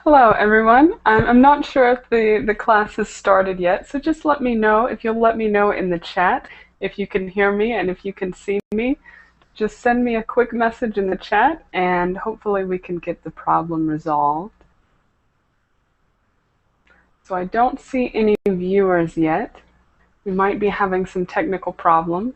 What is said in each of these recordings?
Hello, everyone. I'm not sure if the class has started yet, so just let me know. If you'll let me know in the chat if you can hear me and if you can see me, just send me a quick message in the chat and hopefully we can get the problem resolved. So I don't see any viewers yet. We might be having some technical problems.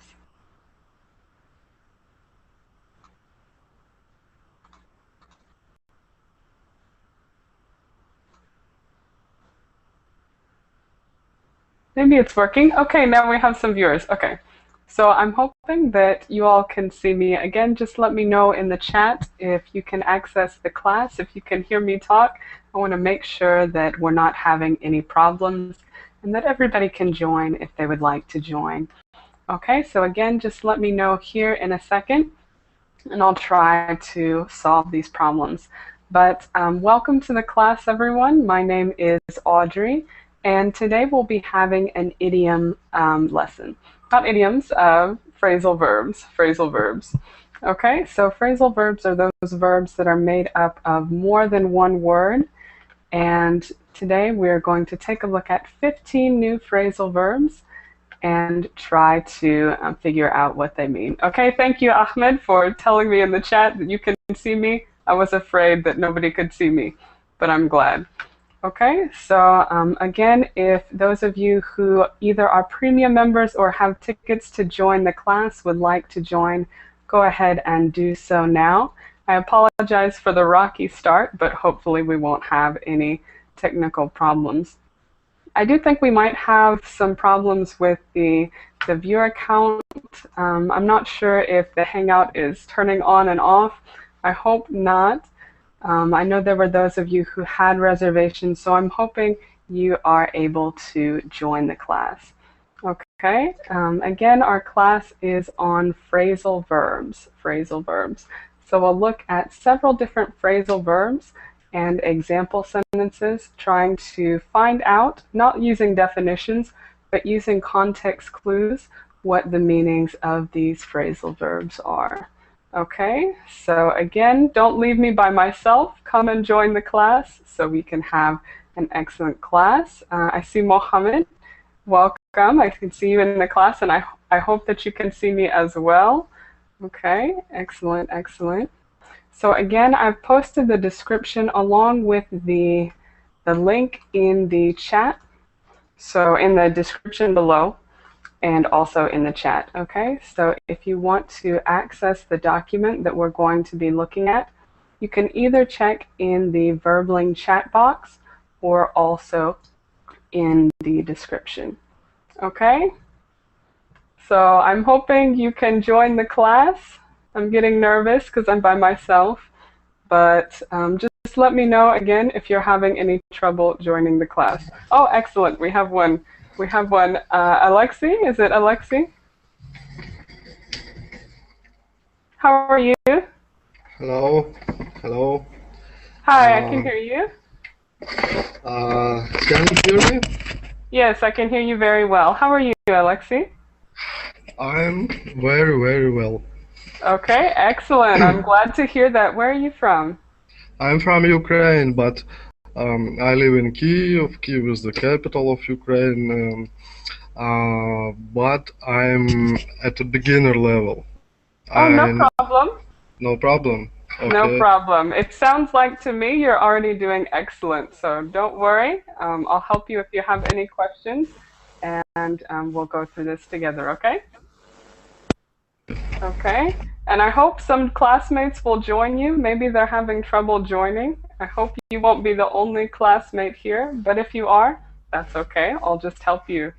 Maybe it's working. Okay, now we have some viewers. Okay. So I'm hoping that you all can see me. Again, just let me know in the chat if you can access the class, if you can hear me talk. I want to make sure that we're not having any problems and that everybody can join if they would like to join. Okay, so again, just let me know here in a second and I'll try to solve these problems. But welcome to the class, everyone. My name is Audrey, and today we'll be having an idiom lesson. Not idioms, phrasal verbs. Okay, so phrasal verbs are those verbs that are made up of more than one word. And today we're going to take a look at 15 new phrasal verbs and try to figure out what they mean. Okay, thank you, Ahmed, for telling me in the chat that you can see me. I was afraid that nobody could see me, but I'm glad. Okay, so again, if those of you who either are premium members or have tickets to join the class would like to join, go ahead and do so now. I apologize for the rocky start, but hopefully we won't have any technical problems. I do think we might have some problems with the viewer count. I'm not sure if the Hangout is turning on and off. I hope not. I know there were those of you who had reservations, so I'm hoping you are able to join the class. Okay, again, our class is on phrasal verbs. So we'll look at several different phrasal verbs and example sentences, trying to find out, not using definitions, but using context clues, what the meanings of these phrasal verbs are. Okay, so again, don't leave me by myself. Come and join the class so we can have an excellent class. I see Mohammed. Welcome. I can see you in the class, and I hope that you can see me as well. Okay, excellent, excellent. So again, I've posted the description along with the link in the chat. So in the description below and also in the chat, okay? So if you want to access the document that we're going to be looking at, you can either check in the Verbling chat box or also in the description, okay? So I'm hoping you can join the class. I'm getting nervous because I'm by myself, but just let me know again if you're having any trouble joining the class. Oh, excellent. We have one. Alexi, is it Alexi? How are you? Hello. Hello. Hi, I can hear you. Can you hear me? Yes, I can hear you very well. How are you, Alexi? I'm very, very well. Okay, excellent. I'm glad to hear that. Where are you from? I'm from Ukraine, but I live in Kyiv. Kyiv is the capital of Ukraine, but I'm at a beginner level. Oh, no problem. No problem. Okay. No problem. It sounds like to me you're already doing excellent, so don't worry. I'll help you if you have any questions, and we'll go through this together, okay? Okay, and I hope some classmates will join you. Maybe they're having trouble joining. I hope you won't be the only classmate here, but if you are, that's okay. I'll just help you.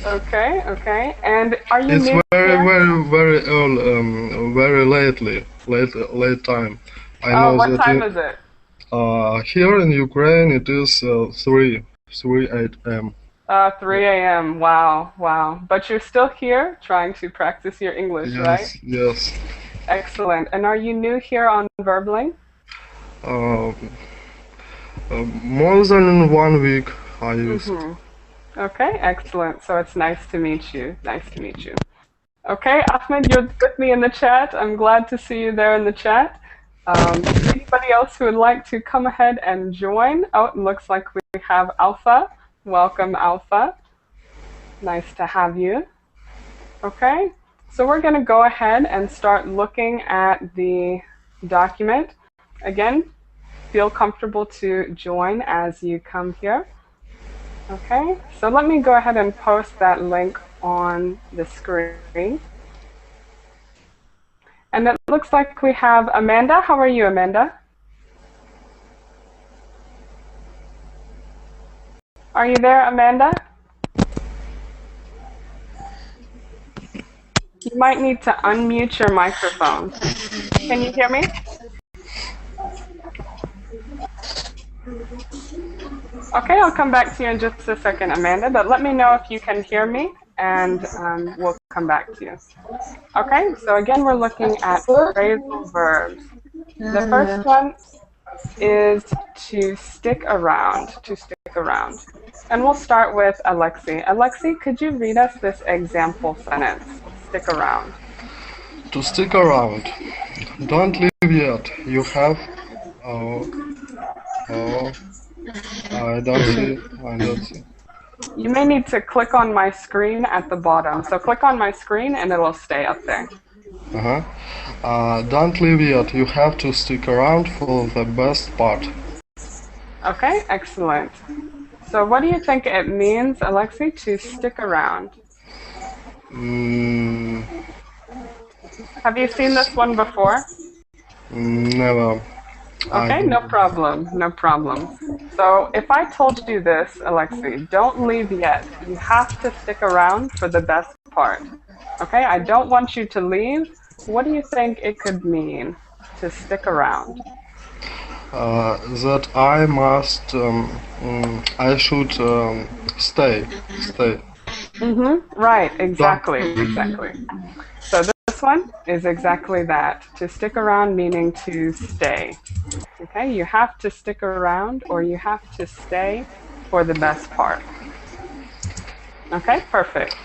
Okay, okay. And are you It's new very, here? very, very early, very late time. I Oh, know what that time is it? here in Ukraine it is 3 a.m. 3 a.m. Wow, wow. But you're still here trying to practice your English, right? Yes, yes. Excellent. And are you new here on Verbling? Uh, more than 1 week I used. Mm-hmm. Okay, excellent. So it's nice to meet you. Nice to meet you. Okay, Ahmed, you're with me in the chat. I'm glad to see you there in the chat. Anybody else who would like to come ahead and join? Oh, it looks like we have Alpha. Welcome, Alpha. Nice to have you. Okay, so we're going to go ahead and start looking at the document. Again, feel comfortable to join as you come here. Okay, so let me go ahead and post that link on the screen. And it looks like we have Amanda. How are you, Amanda? Are you there, Amanda? You might need to unmute your microphone. Can you hear me? Okay, I'll come back to you in just a second, Amanda, but let me know if you can hear me, and we'll come back to you. Okay, so again, we're looking at phrasal verbs. The first one is to stick around, And we'll start with Alexi. Alexi, could you read us this example sentence, stick around? To stick around. Don't leave yet. You have. Oh, I don't see. I don't see. You may need to click on my screen at the bottom. So click on my screen and it'll stay up there. Don't leave yet. You have to stick around for the best part. Okay, excellent. So what do you think it means, Alexi, to stick around? Have you seen this one before? Never. Okay, no problem, no problem. So if I told you this, Alexi, don't leave yet. You have to stick around for the best part. Okay, I don't want you to leave. What do you think it could mean to stick around? That I must, I should stay. Right, exactly. So this one is exactly that. To stick around meaning to stay. Okay, you have to stick around or you have to stay for the best part. Okay, perfect.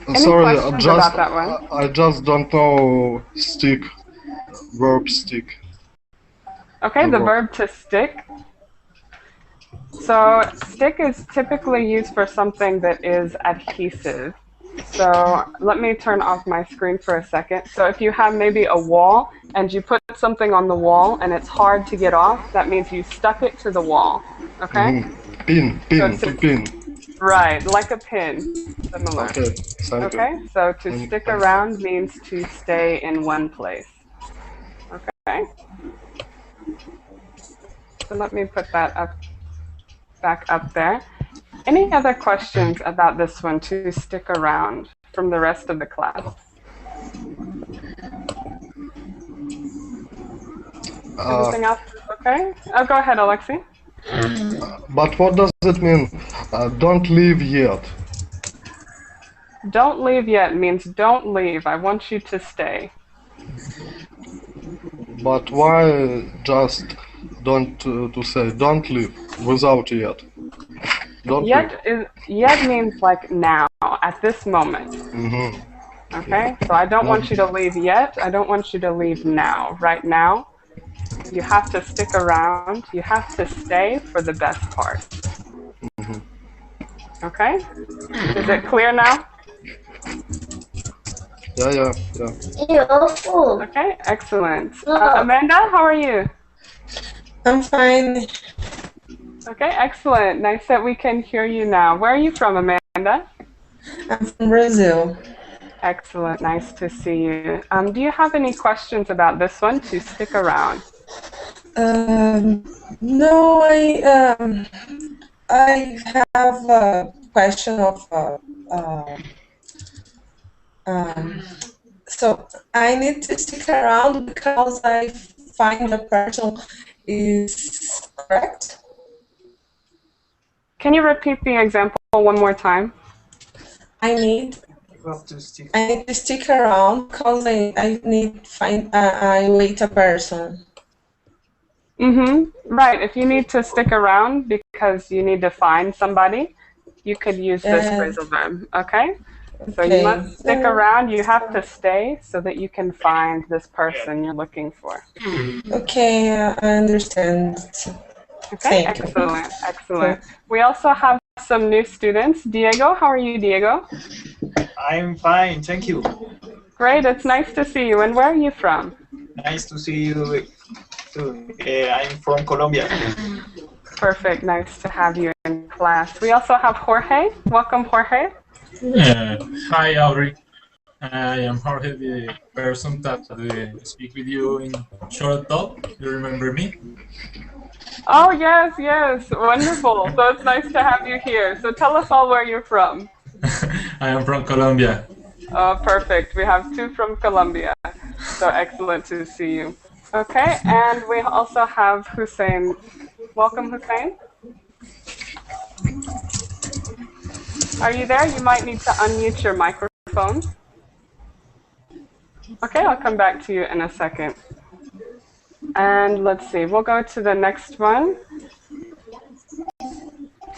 Any Sorry, questions about that one? I just don't know stick, verb stick. Okay, the verb to stick. So stick is typically used for something that is adhesive. So let me turn off my screen for a second. So if you have maybe a wall and you put something on the wall and it's hard to get off, that means you stuck it to the wall. Okay? Pin. Right, like a pin. Similar. Okay, thank you. Okay, so to stick around means to stay in one place. Okay? So let me put that back up there. Any other questions about this one, to stick around, from the rest of the class? Everything else is okay? Oh, go ahead, Alexi. But what does it mean? Don't leave yet. Don't leave yet means don't leave. I want you to stay. But why just don't to say don't leave without yet? Yet means like now, at this moment. Okay, so I don't want you to leave yet. I don't want you to leave now. Right now, you have to stick around. You have to stay for the best part. Okay, is it clear now? Yeah. Okay, excellent. Amanda, how are you? I'm fine. Okay, excellent. Nice that we can hear you now. Where are you from, Amanda? I'm from Brazil. Excellent. Nice to see you. Do you have any questions about this one, to stick around? No, I have question of um, so I need to stick around because I find the person is correct. Can you repeat the example one more time? I need to stick around because I need to find I wait a person. Right. If you need to stick around because you need to find somebody, you could use this phrasal verb. Okay? So you must stick around. You have to stay so that you can find this person you're looking for. Okay, I understand. Okay, Thank you. excellent, excellent. We also have some new students. Diego, how are you, Diego? I'm fine, thank you. Great, it's nice to see you. And where are you from? Nice to see you too. I'm from Colombia. Perfect, nice to have you in class. We also have Jorge. Welcome, Jorge. Hi, Audrey. I am Jorge, the person that speak with you in short talk. You remember me? Oh, yes, yes. Wonderful. So it's nice to have you here. So tell us all where you're from. I am from Colombia. Oh, perfect. We have two from Colombia. So excellent to see you. Okay, and we also have Hussein. Welcome, Hussein. Are you there? You might need to unmute your microphone. Okay, I'll come back to you in a second. And let's see, we'll go to the next one.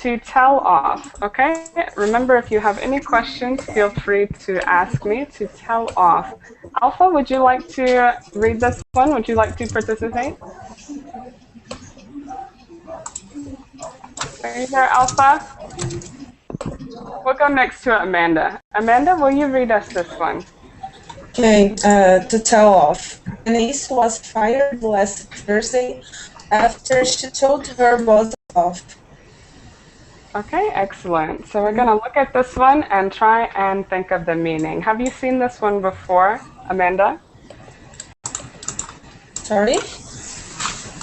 To tell off, okay? Remember, if you have any questions, feel free to ask me. To tell off. Alpha, would you like to read this one? Would you like to participate? Are you there, Alpha? We'll go next to Amanda. Amanda, will you read us this one? Okay, to tell off. Denise was fired last Thursday after she told her boss off. Okay, excellent. So we're going to look at this one and try and think of the meaning. Have you seen this one before, Amanda? Sorry?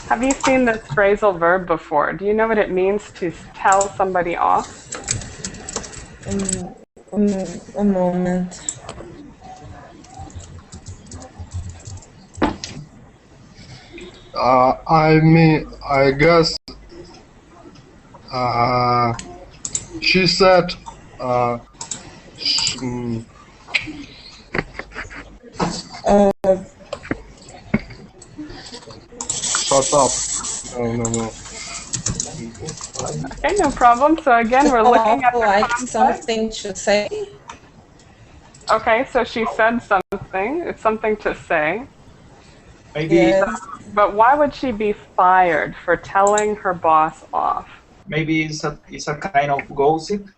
Have you seen this phrasal verb before? Do you know what it means to tell somebody off? A moment. I guess she said shut up. No. Okay, no problem. So again, we're looking at the like concept. something to say. Okay, so she said something. It's something to say. Maybe, Yes. But why would she be fired for telling her boss off? maybe it's a kind of gossip.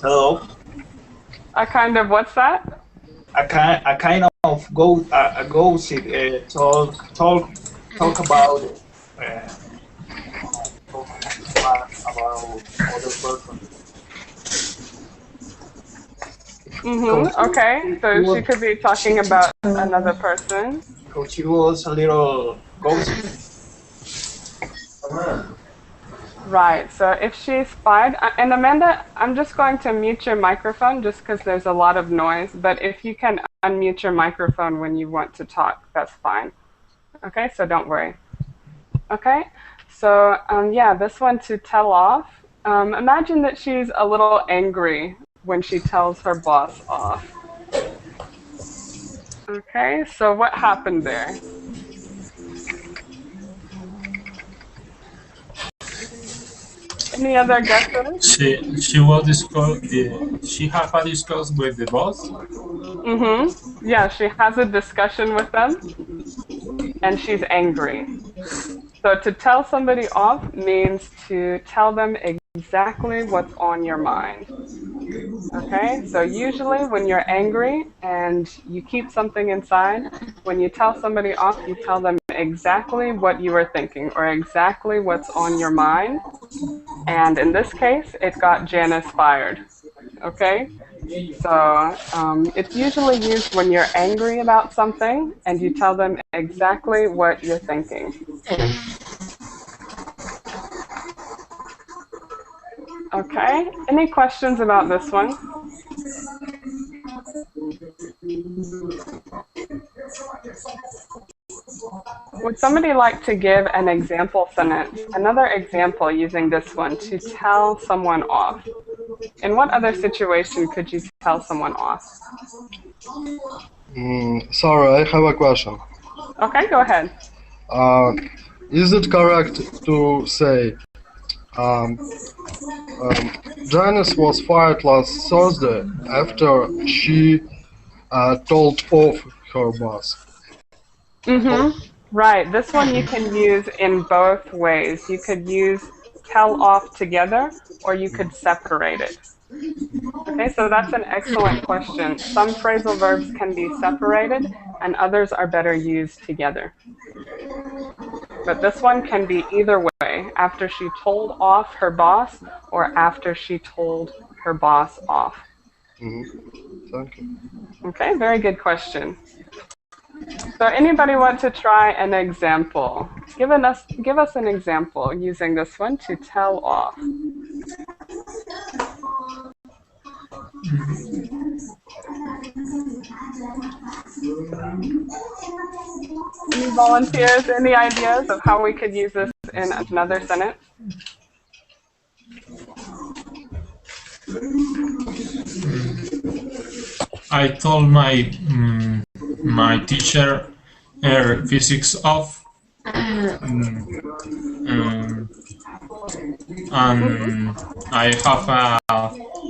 Hello. A kind of, what's that? A kind of gossip. Talk about other person. Okay, so she could be talking about another person. So she was a little gossip. Right, so if she's fired, and Amanda, I'm just going to mute your microphone just because there's a lot of noise, but if you can unmute your microphone when you want to talk, that's fine. Okay, so don't worry. Okay, so yeah, this one, to tell off. Imagine that she's a little angry when she tells her boss off. Okay, so what happened there? Any other guesses? She was she had a discuss with the boss. Yeah, she has a discussion with them, and she's angry. So to tell somebody off means to tell them exactly what's on your mind. Okay, so usually when you're angry and you keep something inside, when you tell somebody off, you tell them exactly what you were thinking or exactly what's on your mind. And in this case, it got Janice fired. Okay, so it's usually used when you're angry about something and you tell them exactly what you're thinking. Okay, any questions about this one? Would somebody like to give an example sentence, another example using this one to tell someone off? In what other situation could you tell someone off? Sorry, I have a question. Okay, go ahead. Is it correct to say Janice was fired last Thursday after she told off her boss? Right, this one you can use in both ways. You could use tell off together, or you could separate it. Okay, so that's an excellent question. Some phrasal verbs can be separated, and others are better used together. But this one can be either way, after she told off her boss, or after she told her boss off. Thank you. Okay, very good question. So anybody want to try an example? Give us an example using this one to tell off. Any volunteers, any ideas of how we could use this in another sentence? I told my teacher her physics off, and I have a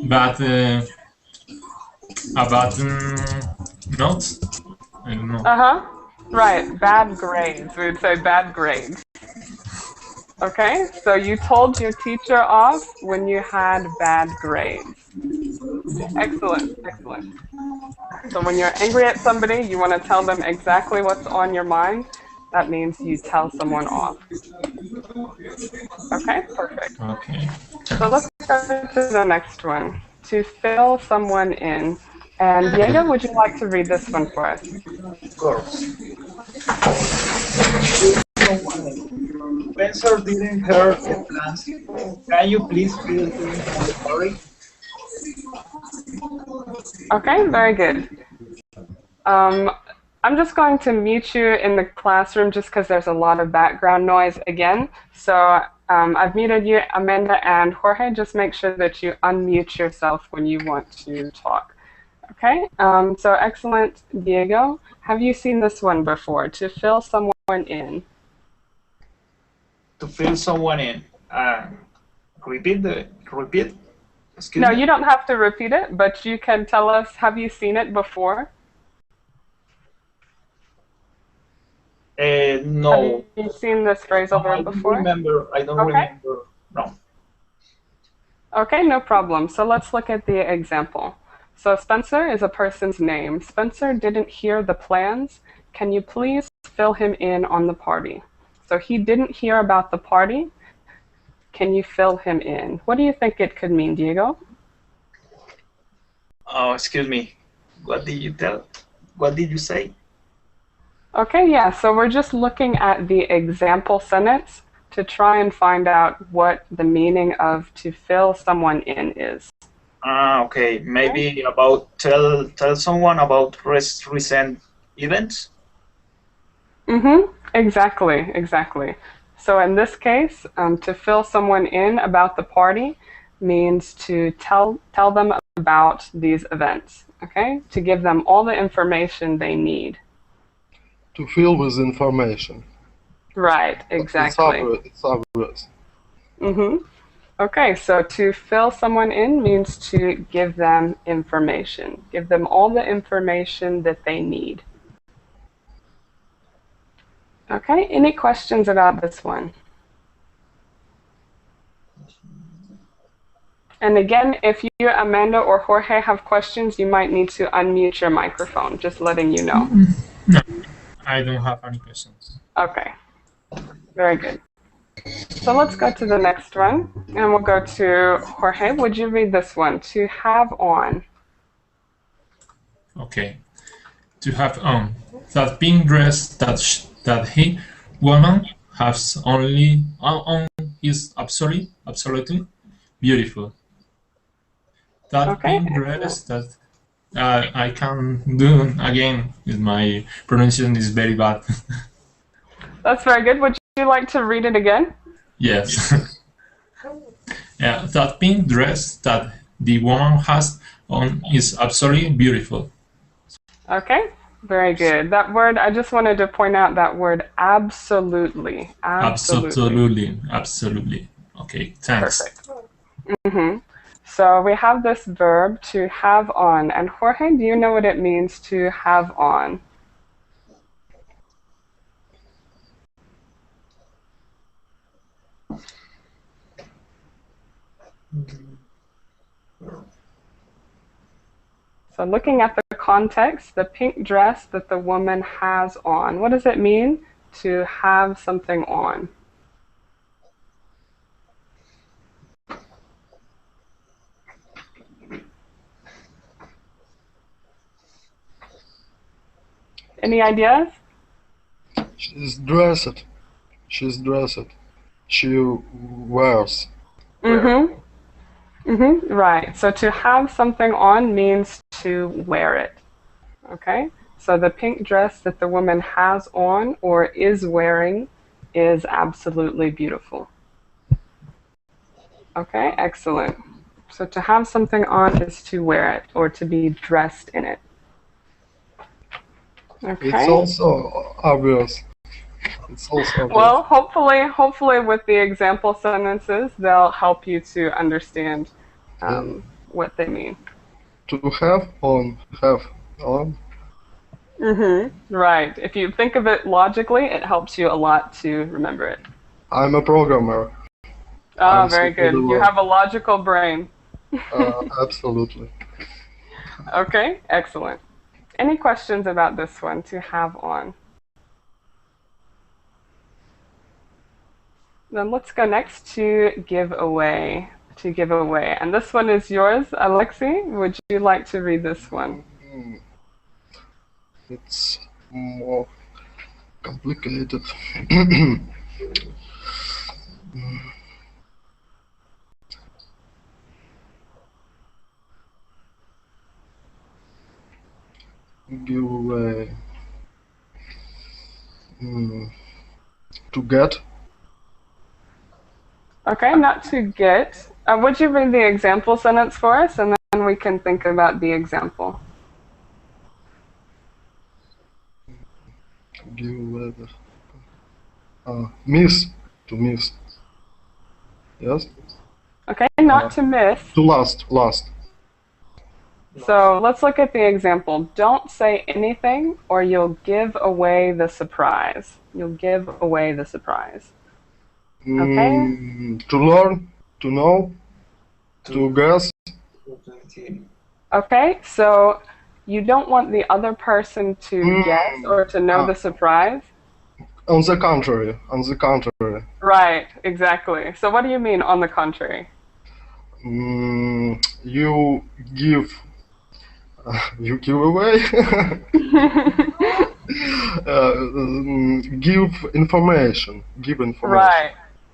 bad note. I don't know. Right, bad grades. We would say bad grades. Okay, so you told your teacher off when you had bad grades. Excellent, excellent. So when you're angry at somebody, you want to tell them exactly what's on your mind. That means you tell someone off. Okay, perfect. Okay. So let's go to the next one. To fill someone in. And Diego, would you like to read this one for us? Of course. Spencer didn't hear the plans. Can you please fill in the story? Okay, very good. I'm just going to mute you in the classroom just because there's a lot of background noise again. So I've muted you, Amanda and Jorge. Just make sure that you unmute yourself when you want to talk. Okay, so excellent, Diego. Have you seen this one before? To fill someone in. To fill someone in. Repeat. Excuse No, me? you don't have to repeat it, but you can tell us, have you seen it before? No. Have you seen this phrasal verb before? I don't remember. No. Okay, no problem. So let's look at the example. So Spencer is a person's name. Spencer didn't hear the plans. Can you please fill him in on the party? So he didn't hear about the party. Can you fill him in? What do you think it could mean, Diego? Oh, excuse me. What did you tell? What did you say? Okay, yeah, so we're just looking at the example sentence to try and find out what the meaning of to fill someone in is. Okay. Maybe about tell someone about recent events? Exactly. So in this case, to fill someone in about the party means to tell them about these events, okay? To give them all the information they need. To fill with information. Right, exactly. It's obvious. Okay, so to fill someone in means to give them information. Give them all the information that they need. Okay, any questions about this one? And again, if you, Amanda or Jorge, have questions, you might need to unmute your microphone, just letting you know. No, I don't have any questions. Okay, very good. So let's go to the next one, and we'll go to Jorge. Would you read this one? To have on. Okay. To have on. That pink dress that he, woman, has only on is absolutely beautiful. that Okay, pink excellent. dress that I can do again. My pronunciation is very bad. That's very good. Would you like to read it again? Yes. Yeah, that pink dress that the woman has on is absolutely beautiful. Okay, very good. That word, I just wanted to point out that word absolutely. Absolutely. Absolutely, absolutely. Okay, thanks. Perfect. So we have this verb to have on. And Jorge, do you know what it means to have on? So looking at the context, the pink dress that the woman has on, what does it mean to have something on? Any ideas? She's dressed. She's dressed. She wears. Right. So to have something on means to wear it. Okay? So the pink dress that the woman has on or is wearing is absolutely beautiful. Okay, excellent. So to have something on is to wear it or to be dressed in it. Okay. It's also obvious. It's also obvious. Well, hopefully with the example sentences, they'll help you to understand what they mean. To have on, have on. Right. If you think of it logically, it helps you a lot to remember it. I'm a programmer. Oh, very good. You have a logical brain. Absolutely. Okay, excellent. Any questions about this one, to have on? Then let's go next to give away. To give away. And this one is yours, Alexi. Would you like to read this one? It's more complicated. Give away. To get. Okay, not to get. Would you read the example sentence for us, and then we can think about the example. Give away. Miss. To miss. Yes? Okay, not to miss. To last. So let's look at the example. Don't say anything or you'll give away the surprise. You'll give away the surprise. Okay? To learn. To know. To guess. Okay, so you don't want the other person to guess or to know the surprise? On the contrary. Right, exactly. So what do you mean on the contrary? You give away. Give information.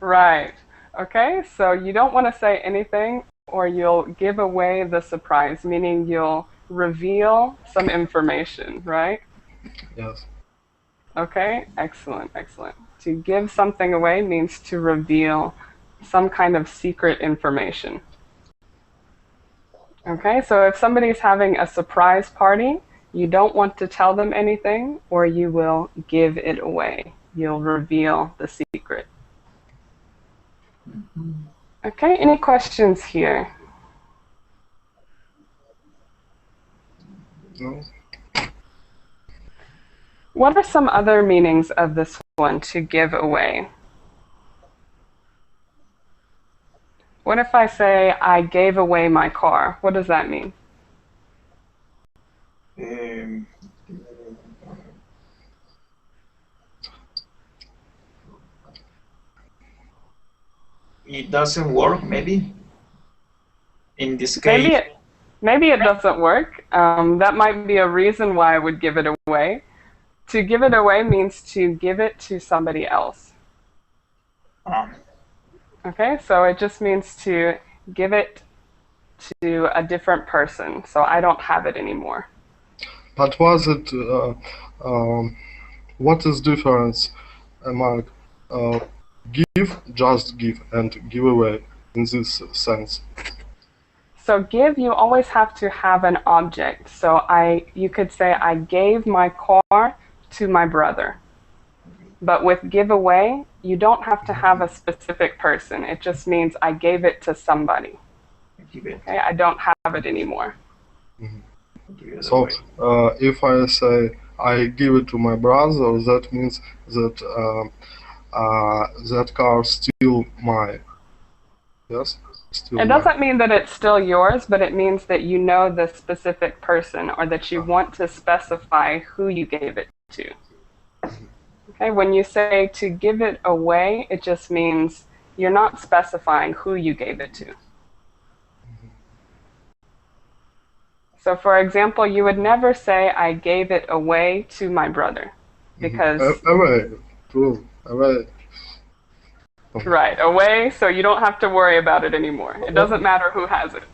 Right. Okay, so you don't want to say anything or you'll give away the surprise, meaning you'll reveal some information, right? Yes. Okay, excellent. To give something away means to reveal some kind of secret information. Okay, so if somebody's having a surprise party, you don't want to tell them anything or you will give it away. You'll reveal the secret. Okay, any questions here? No. What are some other meanings of this one, to give away? What if I say, I gave away my car? What does that mean? It doesn't work, maybe? In this case? Maybe it doesn't work. That might be a reason why I would give it away. To give it away means to give it to somebody else. Okay, so it just means to give it to a different person, so I don't have it anymore. But was it, what is difference among just give, and give away in this sense? So give, you always have to have an object. So you could say, I gave my car to my brother. But with give away, you don't have to have a specific person. It just means I gave it to somebody. Okay, I don't have it anymore. Mm-hmm. So if I say I give it to my brother, that means that that car is still mine. Yes? Still It doesn't mean that it's still yours, but it means that you know the specific person, or that you want to specify who you gave it to. Okay, when you say to give it away, it just means you're not specifying who you gave it to. So for example, you would never say, I gave it away to my brother, because... Away, true, away. Right, away, so you don't have to worry about it anymore. It doesn't matter who has it.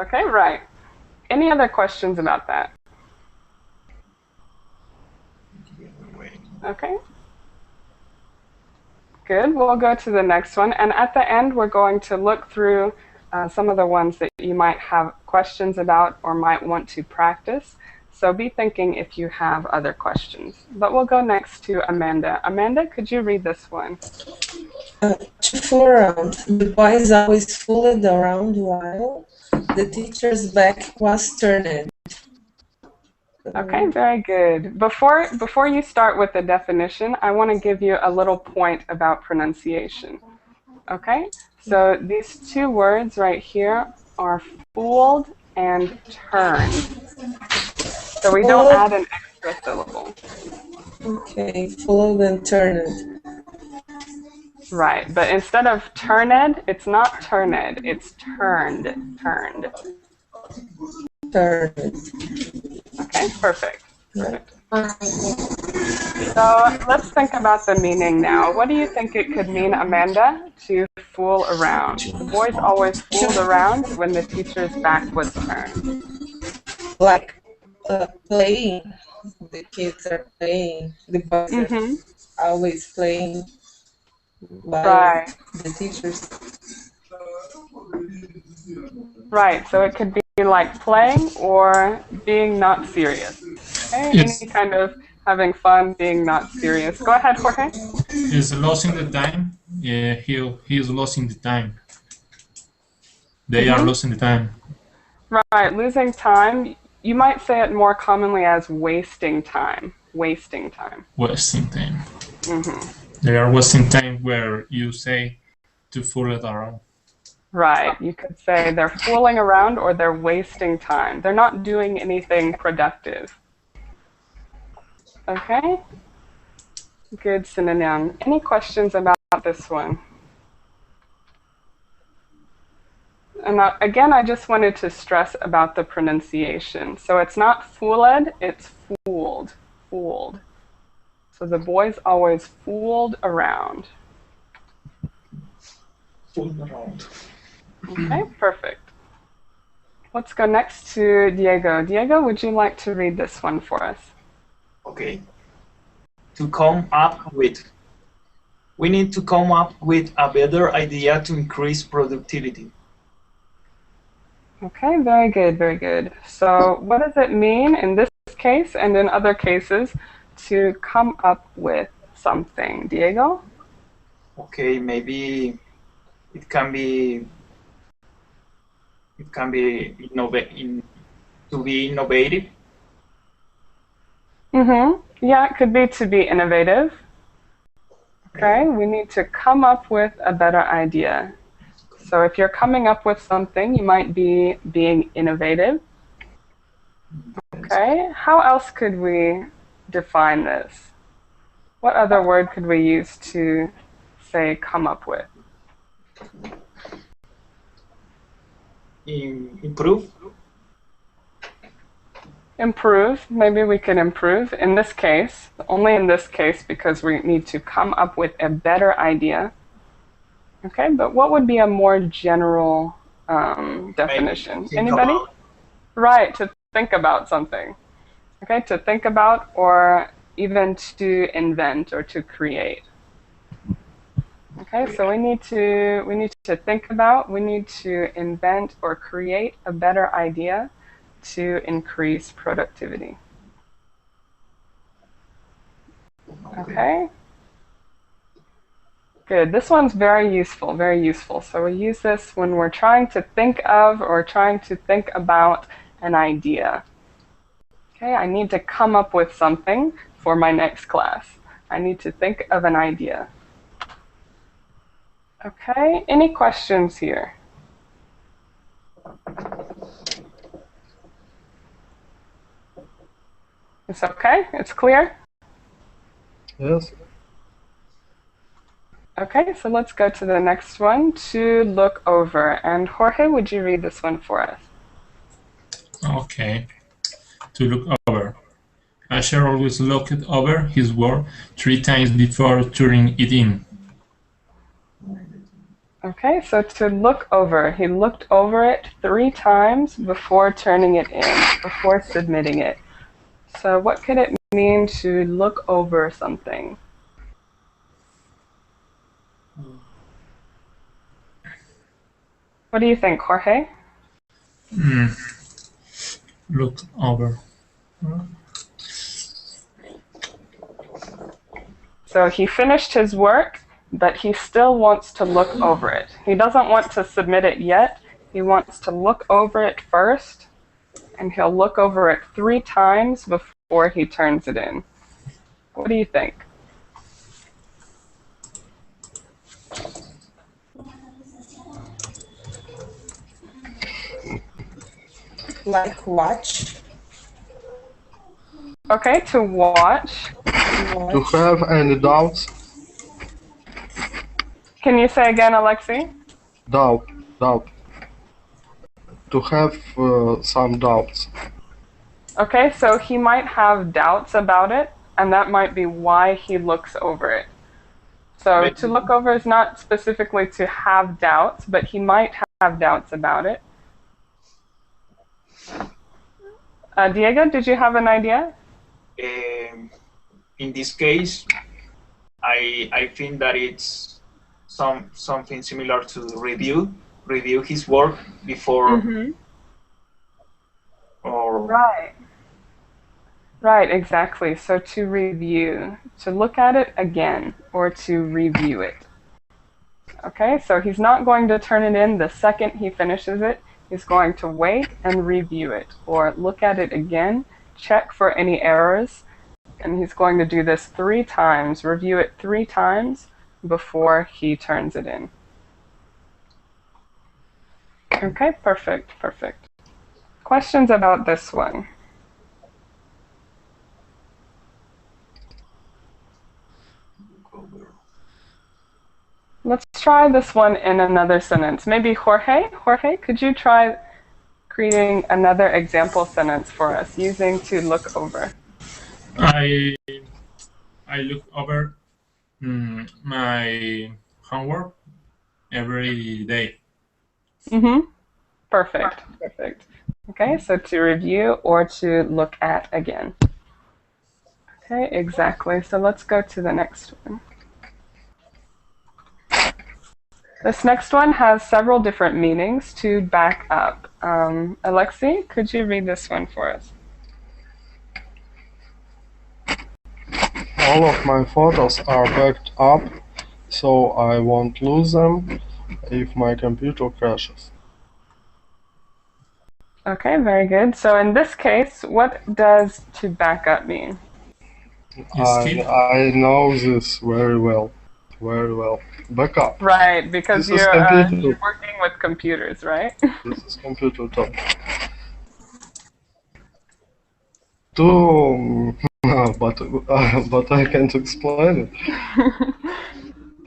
Okay, right. Any other questions about that? Okay. Good, we'll go to the next one. And at the end, we're going to look through some of the ones that you might have questions about or might want to practice. So be thinking if you have other questions. But we'll go next to Amanda. Amanda, could you read this one? To fool around. The boy is always fooled around while the teacher's back was turned. Okay, very good. Before you start with the definition, I want to give you a little point about pronunciation. Okay, so these two words right here are fooled and turned. So we don't add an extra syllable. Okay, fooled and turned. Right, but instead of turned, it's not turned, it's turned. Turned. Okay, perfect. Perfect. So let's think about the meaning now. What do you think it could mean, Amanda, to fool around? The boys always fooled around when the teacher's back was turned. Like playing. The kids are playing. The boys are always playing. Right. The teachers. Right, so it could be like playing or being not serious. Okay? Yes. Any kind of having fun, being not serious. Go ahead, Jorge. He's losing the time. Yeah, he's losing the time. They are losing the time. Right, losing time. You might say it more commonly as wasting time. Wasting time. Wasting time. They are wasting time where you say to fool it around. Right, you could say they're fooling around or they're wasting time. They're not doing anything productive. Okay? Good, Sinanyang. Any questions about this one? And again, I just wanted to stress about the pronunciation. So it's not fooled, it's fooled. Fooled. So the boys always fooled around. Fooled around. Okay, perfect. Let's go next to Diego. Diego, would you like to read this one for us? Okay. To come up with. We need to come up with a better idea to increase productivity. Okay, very good, very good. So what does it mean in this case and in other cases to come up with something? Diego? Okay, maybe it can be to be innovative. Yeah, it could be to be innovative. Okay, we need to come up with a better idea. So if you're coming up with something, you might be being innovative. Okay, how else could we define this? What other word could we use to say come up with? Improve. Improve, maybe we can improve. In this case, only in this case, because we need to come up with a better idea. Okay, but what would be a more general definition? Think Anybody? about. Right, to think about something. Okay, to think about or even to invent or to create. Okay, so we need to think about, we need to invent or create a better idea to increase productivity. Okay. Good. This one's very useful, very useful. So we use this when we're trying to think of or trying to think about an idea. Okay, I need to come up with something for my next class. I need to think of an idea. Okay, any questions here? It's okay? It's clear? Yes. Okay, so let's go to the next one, to look over. And Jorge, would you read this one for us? Okay. To look over. Asher always looked over his work 3 times before turning it in. Okay, so to look over. He looked over it 3 times before turning it in, before submitting it. So what could it mean to look over something? What do you think, Jorge? Look over. So he finished his work, but he still wants to look over it. He doesn't want to submit it yet. He wants to look over it first, and he'll look over it 3 times before he turns it in. What do you think? Like watch. Okay, to watch. To have any doubts? Can you say again, Alexei? Doubt. To have some doubts. Okay, so he might have doubts about it, and that might be why he looks over it. So to look over is not specifically to have doubts, but he might have doubts about it. Diego, did you have an idea? In this case, I think that it's something similar to review his work before. Or Right, exactly. So to review, to look at it again, or to review it. Okay, so he's not going to turn it in the second he finishes it. He's going to wait and review it, or look at it again, check for any errors, and he's going to do this 3 times, review it 3 times before he turns it in. Okay, perfect. Questions about this one? Let's try this one in another sentence. Maybe Jorge? Jorge, could you try creating another example sentence for us using to look over? I look over my homework every day. Perfect. Okay, so to review or to look at again. Okay, exactly. So let's go to the next one. This next one has several different meanings. To back up. Alexei, could you read this one for us? All of my photos are backed up, so I won't lose them if my computer crashes. Okay, very good. So in this case, what does to back up mean? I know this very well. Backup. Right, because This is you're working with computers, right? This is computer talk. But I can't explain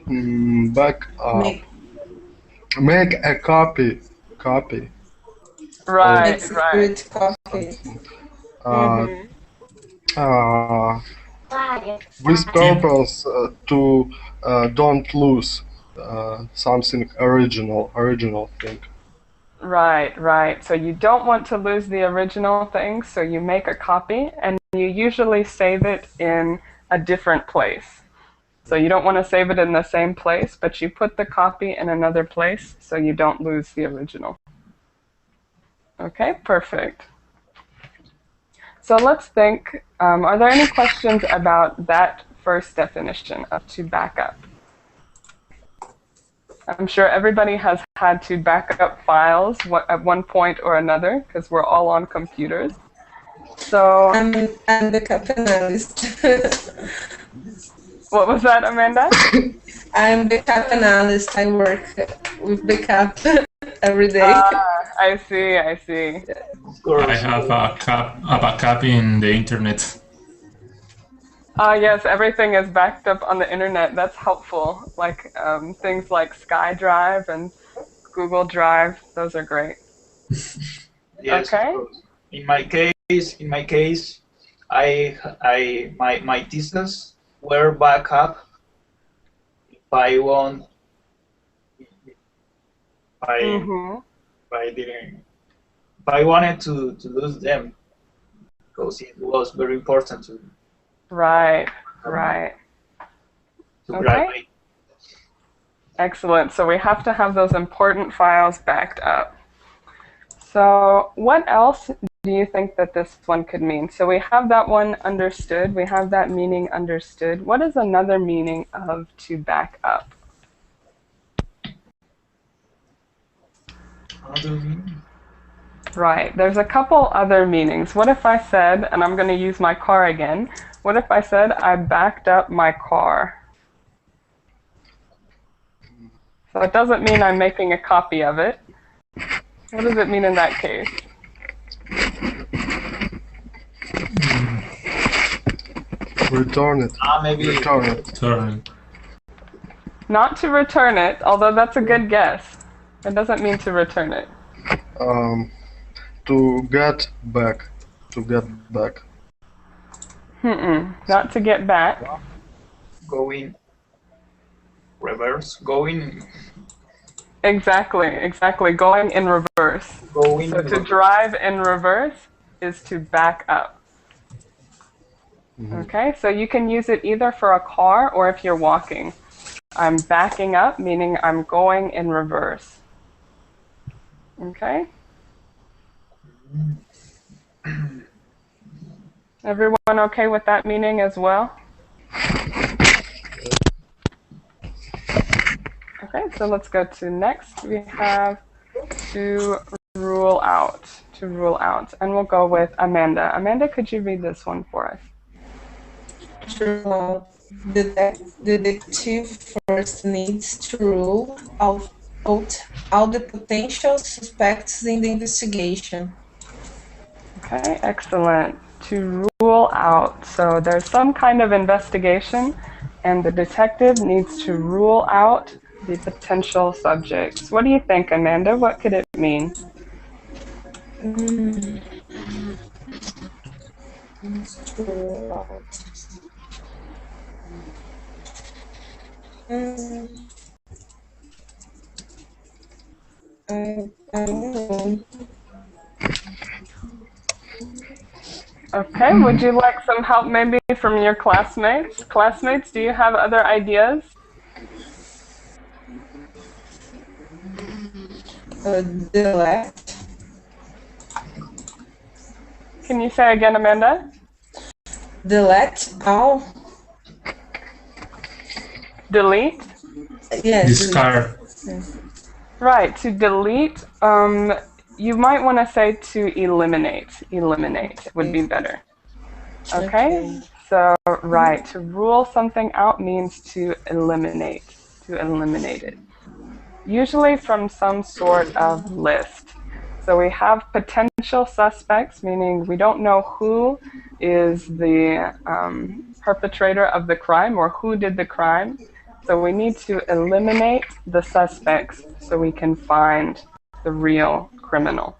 it. Back up. Make a copy. Right. Execute copy. With purpose to don't lose. something original thing. Right, right. So you don't want to lose the original thing, so you make a copy, and you usually save it in a different place. So you don't want to save it in the same place, but you put the copy in another place so you don't lose the original. Okay, perfect. So let's think, are there any questions about that first definition of to back up? I'm sure everybody has had to back up files at one point or another because we're all on computers. So I'm backup analyst. what was that, Amanda? I'm backup analyst. I work with backup every day. I see, I see. Of course. I have a backup in the internet. Yes, everything is backed up on the internet. That's helpful. Like things like SkyDrive and Google Drive. Those are great. Yes, Okay. In my case, my thesis were backup. If I want, if I wanted to lose them, because it was very important to. Right, right. To Okay. graduate. Excellent. So we have to have those important files backed up. So what else do you think that this one could mean? So we have that one understood. We have that meaning understood. What is another meaning of to back up? Other meaning? Right. There's a couple other meanings. What if I said, and I'm going to use my car again, what if I said I backed up my car? So it doesn't mean I'm making a copy of it. What does it mean in that case? Return it. Maybe. Return it. Turning. Not to return it, although that's a good guess. It doesn't mean to return it. To get back. To get back. Not to get back. Going. Reverse. Going. Exactly, exactly. Going in reverse. Going. So to drive in reverse is to back up. Okay, so you can use it either for a car or if you're walking. I'm backing up, meaning I'm going in reverse. Okay? Everyone okay with that meaning as well? Okay, so let's go to next. We have to rule out. To rule out. And we'll go with Amanda. Amanda, could you read this one for us? Sure. Detective first needs to rule out all the potential suspects in the investigation. Okay, excellent. To rule out. So there's some kind of investigation, and the detective needs to rule out the potential subjects. What do you think, Amanda? What could it mean? To rule out. I don't know. Okay, would you like some help maybe from your classmates? Classmates, do you have other ideas? Delete. Can you say again, Amanda? Delete all. Delete? Yes. Discard. Right, to delete, you might want to say to eliminate. Eliminate would be better. Okay? So, right, to rule something out means to eliminate it. Usually from some sort of list. So we have potential suspects, meaning we don't know who is the perpetrator of the crime or who did the crime. So we need to eliminate the suspects so we can find the real criminal.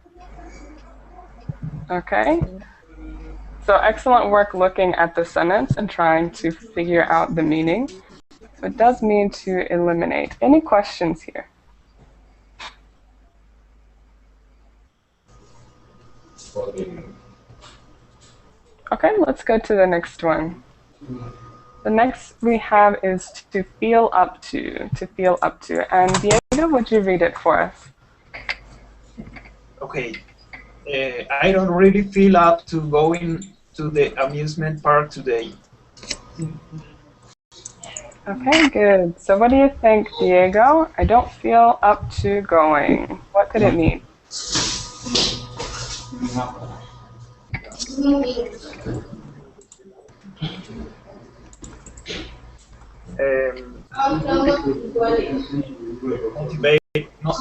Okay? So excellent work looking at the sentence and trying to figure out the meaning. So it does mean to eliminate. Any questions here? Okay, let's go to the next one. The next we have is to feel up to feel up to. And Diego, would you read it for us? Okay. I don't really feel up to going to the amusement park today. Okay, good. So what do you think, Diego? I don't feel up to going. What could it mean?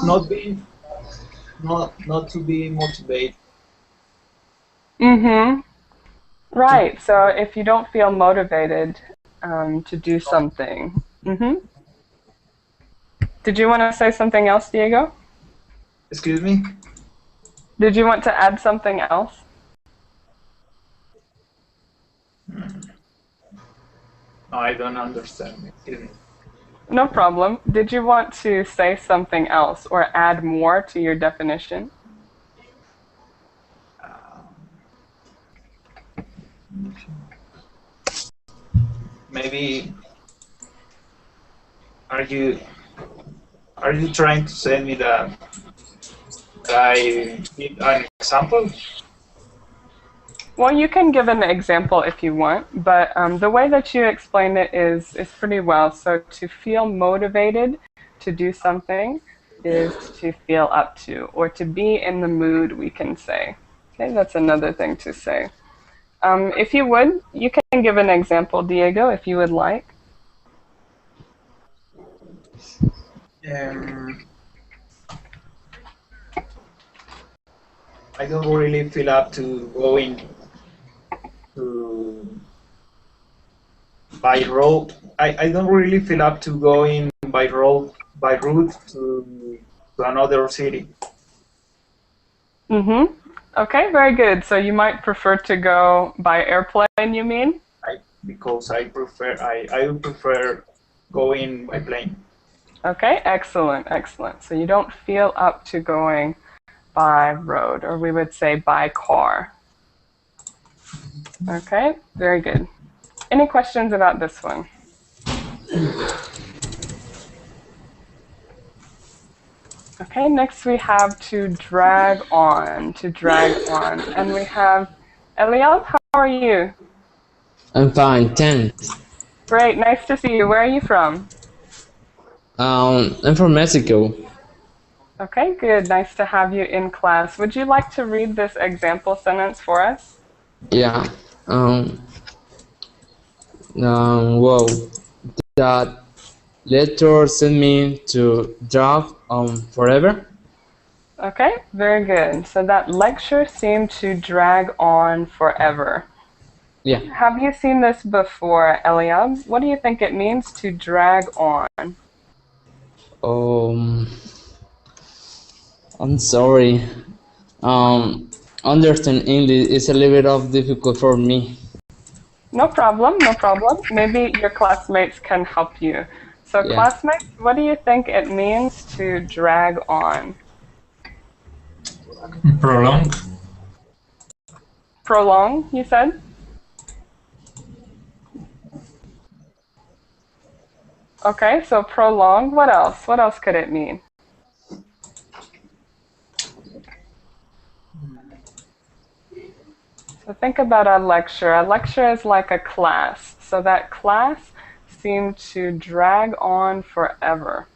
Motivate, not to be motivated. Mm-hmm. Right. So if you don't feel motivated to do something. Mm-hmm. Did you want to say something else, Diego? Excuse me? Did you want to add something else? No, I don't understand. Excuse me. No problem. Did you want to say something else or add more to your definition? Maybe are you trying to send me that I give an example? Well, you can give an example if you want, but the way that you explain it is pretty well. So to feel motivated to do something is to feel up to, or to be in the mood, we can say. Okay, that's another thing to say. If you would, you can give an example, Diego, if you would like. I don't really feel up to going to by road. I don't really feel up to going by road to another city. Mm-hmm. Okay, very good. So you might prefer to go by airplane, you mean? Because I would prefer going by plane. Okay, excellent, excellent. So you don't feel up to going by road, or we would say by car. Okay, very good. Any questions about this one? Okay, next we have to drag on, And we have Eliab, how are you? I'm fine, thanks. Great, nice to see you. Where are you from? I'm from Mexico. Okay, good. Nice to have you in class. Would you like to read this example sentence for us? Yeah. Well, that letter sent me to drive forever. Okay, very good. So that lecture seemed to drag on forever. Yeah. Have you seen this before, Eliab? What do you think it means to drag on? I'm sorry. Understand English is a little bit of difficult for me. No problem, no problem. Maybe your classmates can help you. So Yeah. classmates, what do you think it means to drag on? Prolong. Prolong, you said? Okay, so prolong, what else? What else could it mean? So think about a lecture. A lecture is like a class. So that class seemed to drag on forever.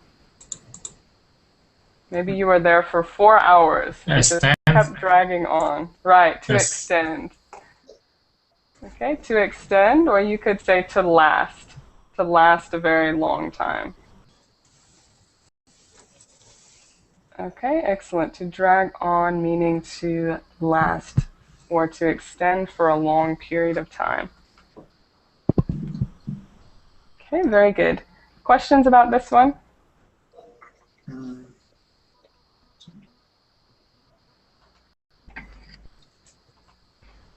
Maybe you were there for 4 hours. It just kept dragging on. Right, to extend. Okay, to extend, or you could say to last a very long time. Okay, excellent. To drag on meaning to last or to extend for a long period of time. Okay, very good. Questions about this one?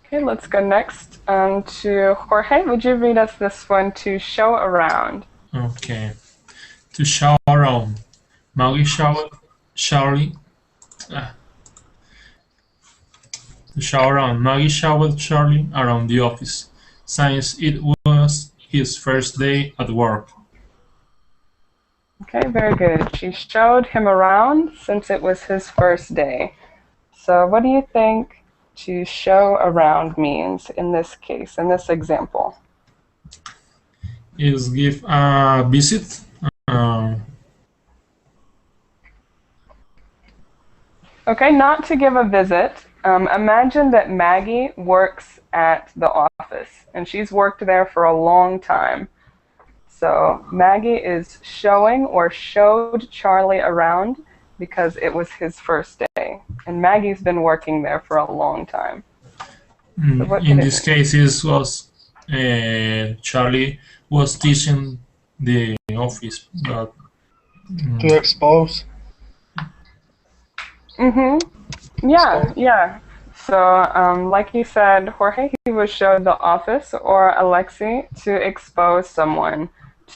Okay, let's go next to Jorge. Would you read us this one, to show around? Okay. To shower around. Maggie showered Charlie. ah, to shower around. Maggie showered Charlie around the office, since it was his first day at work. Okay, very good. She showed him around since it was his first day. So what do you think to show around means in this case, in this example? Is give a visit. Um, Okay, not to give a visit. Imagine that Maggie works at the office, and she's worked there for a long time. So Maggie is showing or showed Charlie around because it was his first day, and Maggie's been working there for a long time. So what in could this it case, it was Charlie was teaching the office, but To expose. Yeah, yeah. So, like you said, Jorge, he was showed the office, or Alexi to expose someone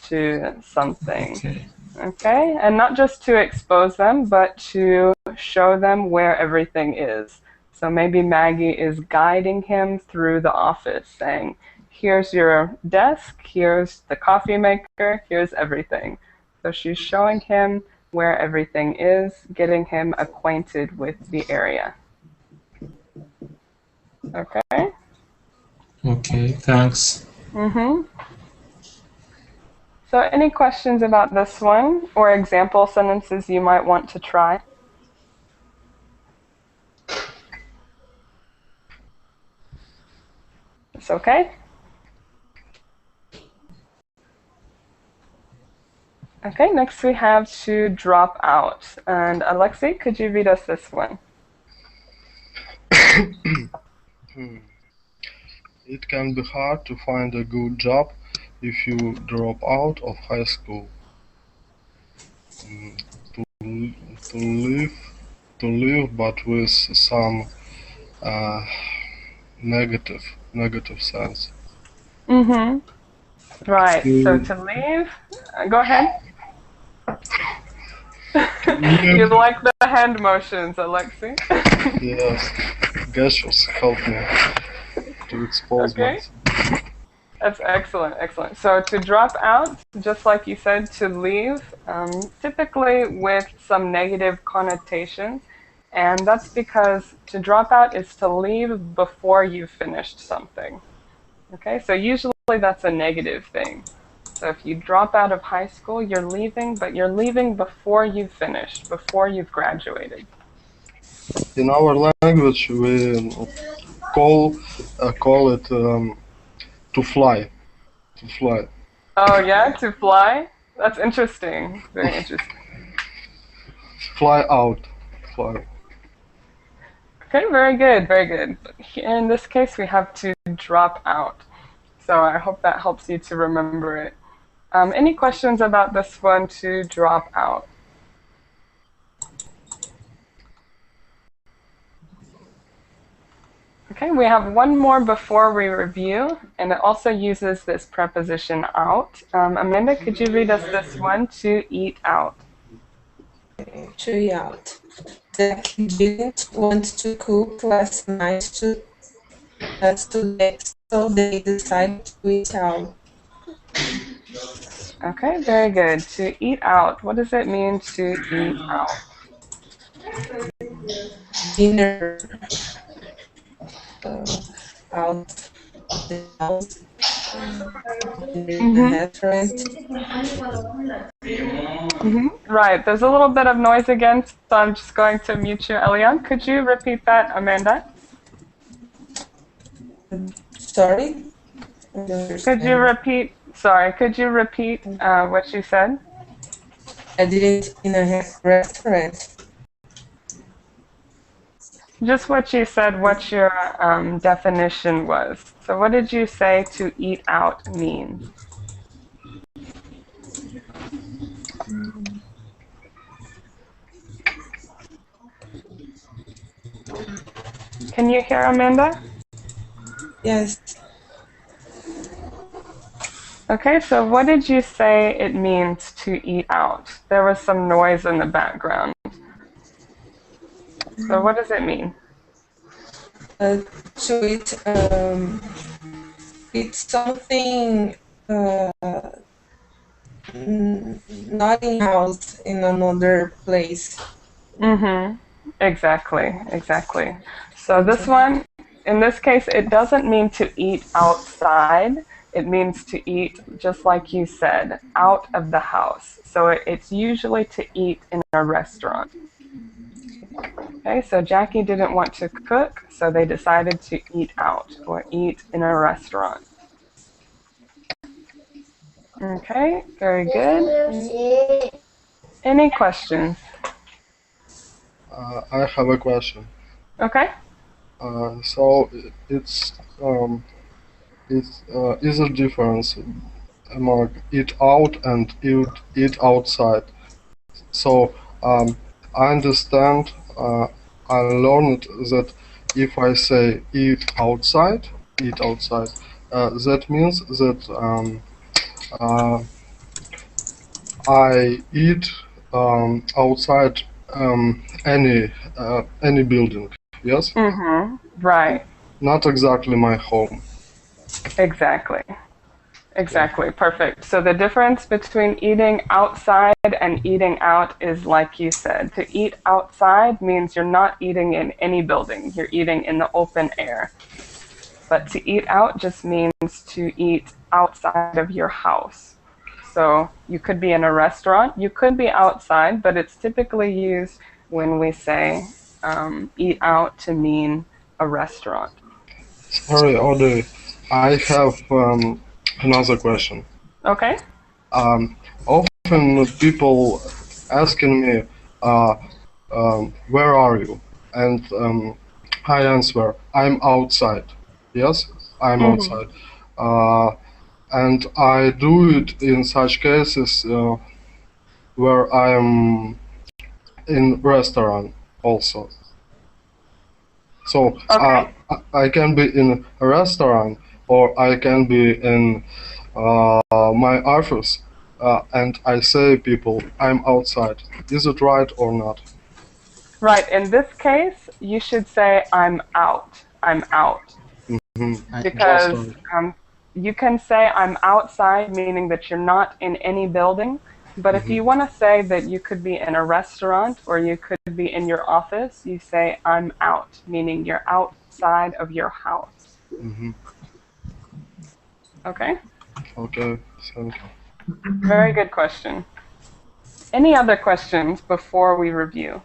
to something. okay. Okay, and not just to expose them, but to show them where everything is. So maybe Maggie is guiding him through the office, saying, here's your desk, here's the coffee maker, here's everything. So she's showing him where everything is, getting him acquainted with the area. Okay? Okay, thanks. So any questions about this one, or example sentences you might want to try? It's okay? Okay, next we have to drop out. And Alexei, could you read us this one? It can be hard to find a good job if you drop out of high school. To live, but with some negative sense. Right, so to leave, go ahead. You like the hand motions, Alexei? Yes, gestures help me to expose myself. That's excellent, excellent. So to drop out, just like you said, to leave, typically with some negative connotations, and that's because to drop out is to leave before you've finished something. Okay, so usually that's a negative thing. So if you drop out of high school, you're leaving, but you're leaving before you've finished, before you've graduated. In our language, we call it to fly. To fly. Oh yeah, to fly? That's interesting. Very interesting. Fly out. Fly. Okay, very good, very good. In this case, we have to drop out. So I hope that helps you to remember it. Any questions about this one, to drop out? Okay, we have one more before we review, and it also uses this preposition out. Amanda, could you read us this one, to eat out? To eat out. Jack didn't want to cook last night so they decided to eat out. Okay, very good. To eat out. What does it mean to eat out? Dinner out the house, in a restaurant. Right, there's a little bit of noise again, so I'm just going to mute you, Elian. Could you repeat that, Amanda? Sorry? Could you repeat, could you repeat what you said? I did it in a restaurant. Just what you said, what your definition was. So what did you say to eat out means? Can you hear Amanda? Yes. Okay, so what did you say it means to eat out? There was some noise in the background. So what does it mean? To eat, it's something not in house, in another place. Mm-hmm. Exactly, exactly. So this one, in this case, it doesn't mean to eat outside. It means to eat, just like you said, out of the house. So it's usually to eat in a restaurant. Okay, so Jackie didn't want to cook, so they decided to eat out or eat in a restaurant. Okay, very good. Any questions? I have a question. Okay. So it's is a difference among eat out and eat outside. So I understand. I learned that if I say eat outside, that means that I eat outside any building. Yes, Mm-hmm. Right. not exactly my home. Exactly. Exactly. Perfect. So the difference between eating outside and eating out is like you said. To eat outside means you're not eating in any building. You're eating in the open air. But to eat out just means to eat outside of your house. So you could be in a restaurant, you could be outside, but it's typically used when we say eat out to mean a restaurant. Sorry, Audrey. I have another question. Okay? Often people asking me, where are you? And I answer, I'm outside. Yes, I'm Mm-hmm. outside. Uh, and I do it in such cases where I'm in restaurant also. So Okay. I can be in a restaurant or I can be in my office and I say people I'm outside. Is it right or not? Right. In this case, you should say I'm out. I'm out. Just Because you can say I'm outside, meaning that you're not in any building. But if you want to say that you could be in a restaurant or you could be in your office, you say I'm out, meaning you're outside of your house. Okay? Okay, thank you. Very good question. Any other questions before we review?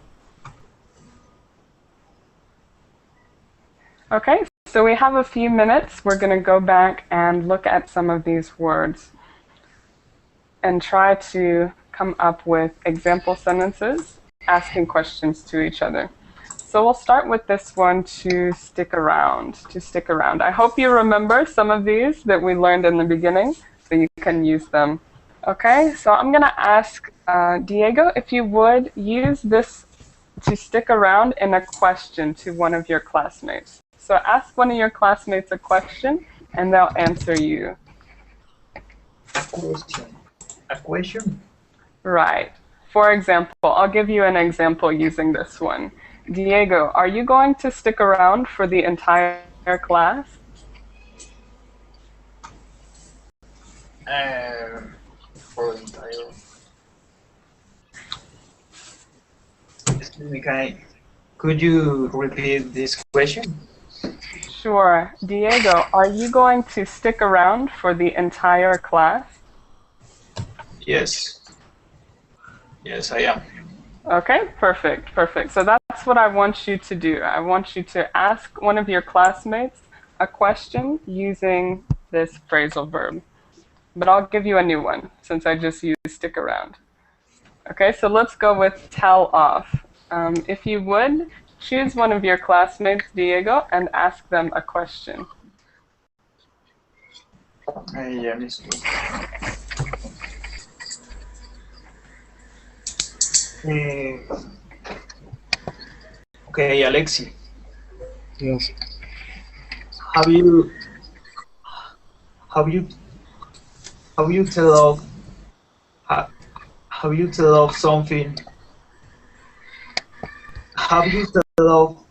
Okay, so we have a few minutes. We're going to go back and look at some of these words and try to come up with example sentences, asking questions to each other. So we'll start with this one, to stick around, to stick around. I hope you remember some of these that we learned in the beginning, so you can use them. Okay, so I'm going to ask Diego if you would use this to stick around in a question to one of your classmates. So ask one of your classmates a question and they'll answer you. A question? Right. For example, I'll give you an example using this one. Diego, are you going to stick around for the entire class? For entire. Excuse me, could you repeat this question? Sure. Diego, are you going to stick around for the entire class? Yes. Yes, I am. Okay, perfect, perfect. So that's what I want you to do. I want you to ask one of your classmates a question using this phrasal verb. But I'll give you a new one since I just used stick around. Okay, so let's go with tell off. If you would, choose one of your classmates, Diego, and ask them a question. Yeah, listo. Okay, Alexi, Yes. have you How you tell of how you tell of something? Have you tell of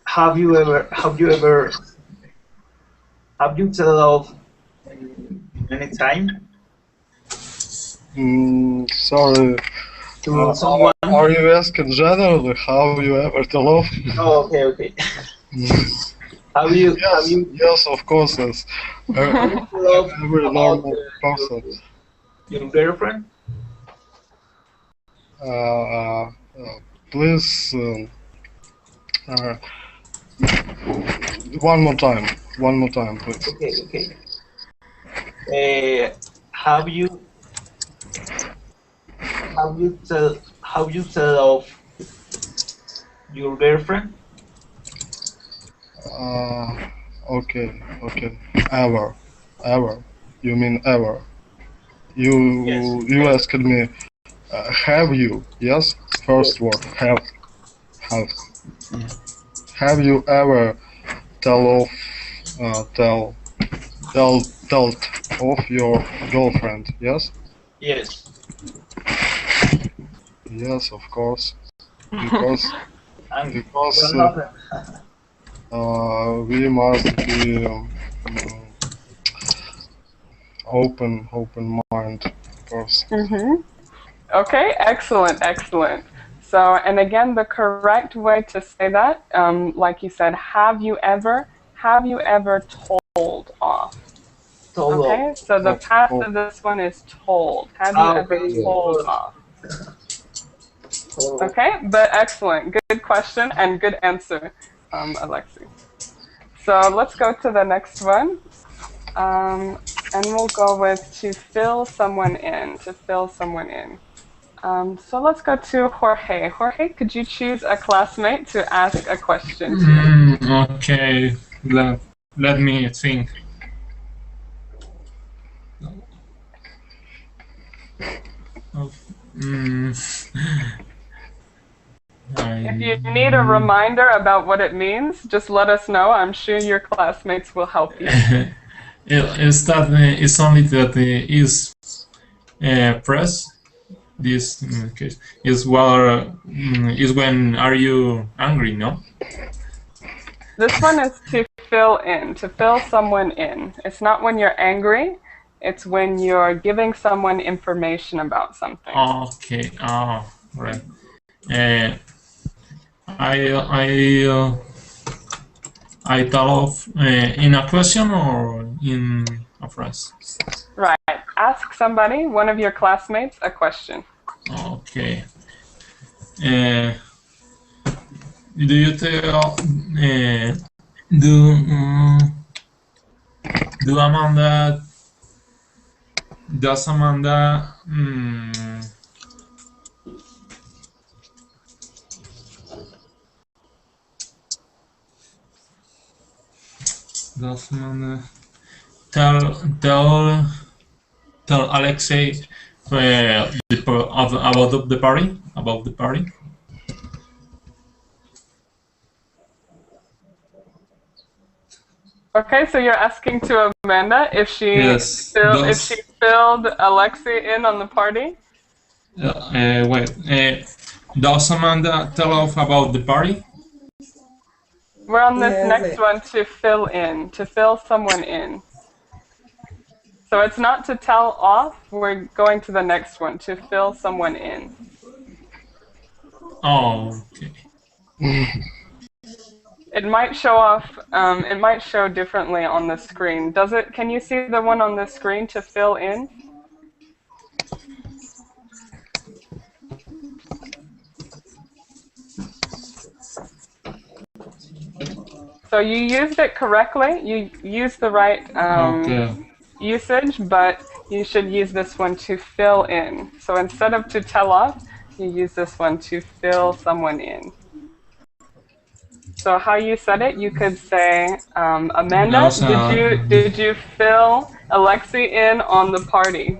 have you ever tell of any time Sorry. to someone? Are you asking generally how you ever tell off? Oh, okay. Have you Yes, of course, yes. tell of Every about normal person. your girlfriend? Please, one more time, please. Okay. Have you tell of your girlfriend? Okay. Ever. You mean ever? Yes. You asked me, have you? Yes. First word, have. Have you ever told of your girlfriend? Yes. Yes. Yes, of course. Because And because what happened? we must be open mind person. Okay, excellent. So, and again, the correct way to say that, like you said, have you ever told off? Told Okay, of. so the past of this one is told. Have you ever Okay. told off? Told of. Okay, but excellent. Good question and good answer, Alexi. So let's go to the next one. And we'll go with to fill someone in. So let's go to Jorge. Jorge, could you choose a classmate to ask a question to? Okay, let me think. Oh, If you need a reminder about what it means, just let us know. I'm sure your classmates will help you. it's only that is press. This case is is when are you angry? No. This one is to fill in, to fill someone in. It's not when you're angry. It's when you're giving someone information about something. Okay. Oh, right. I thought of in a question or in a phrase. Right. Ask somebody, one of your classmates, a question. Okay. Do you tell? Do Amanda? Does Amanda? Does Amanda tell Alexei about the party? About the party? Okay, so you're asking to Amanda if she Yes. filled Alexi in on the party? Wait. Does Amanda tell off about the party? We're on this Yes, next one to fill in, to fill someone in. So it's not to tell off, we're going to the next one, to fill someone in. Oh, okay. It might show off, it might show differently on the screen. Does it, can you see the one on the screen to fill in? So you used it correctly, you used the right usage, but you should use this one to fill in. So instead of to tell off, you use this one to fill someone in. So how you said it, you could say, Amanda, did you fill Alexi in on the party?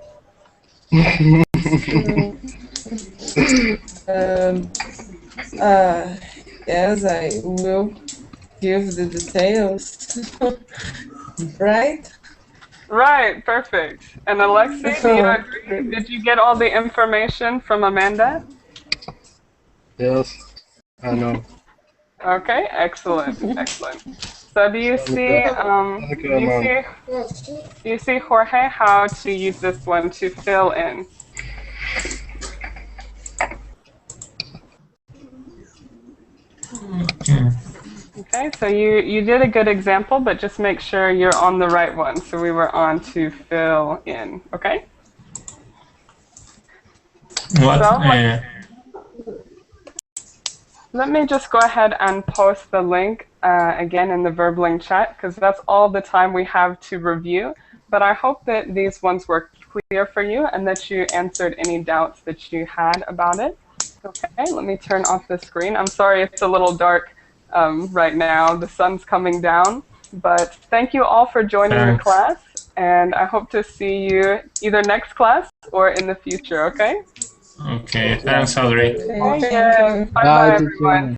Yes, I will give the details. right? Right, perfect. And Alexei, do you agree? Did you get all the information from Amanda? Yes, I know. Okay, excellent, excellent. So do you see, Thank you, Amanda. do you see, Jorge, how to use this one to fill in? Okay. Okay, so you did a good example, but just make sure you're on the right one. So we were on to fill in, okay? What? So let me just go ahead and post the link again in the verb link chat, because that's all the time we have to review. But I hope that these ones were clear for you and that you answered any doubts that you had about it. Okay, let me turn off the screen. I'm sorry it's a little dark right now. The sun's coming down. But thank you all for joining the Thanks. class, and I hope to see you either next class or in the future, okay? Okay, thanks, Audrey. Okay, Thank yes. you. Bye-bye, Bye, everyone. teacher.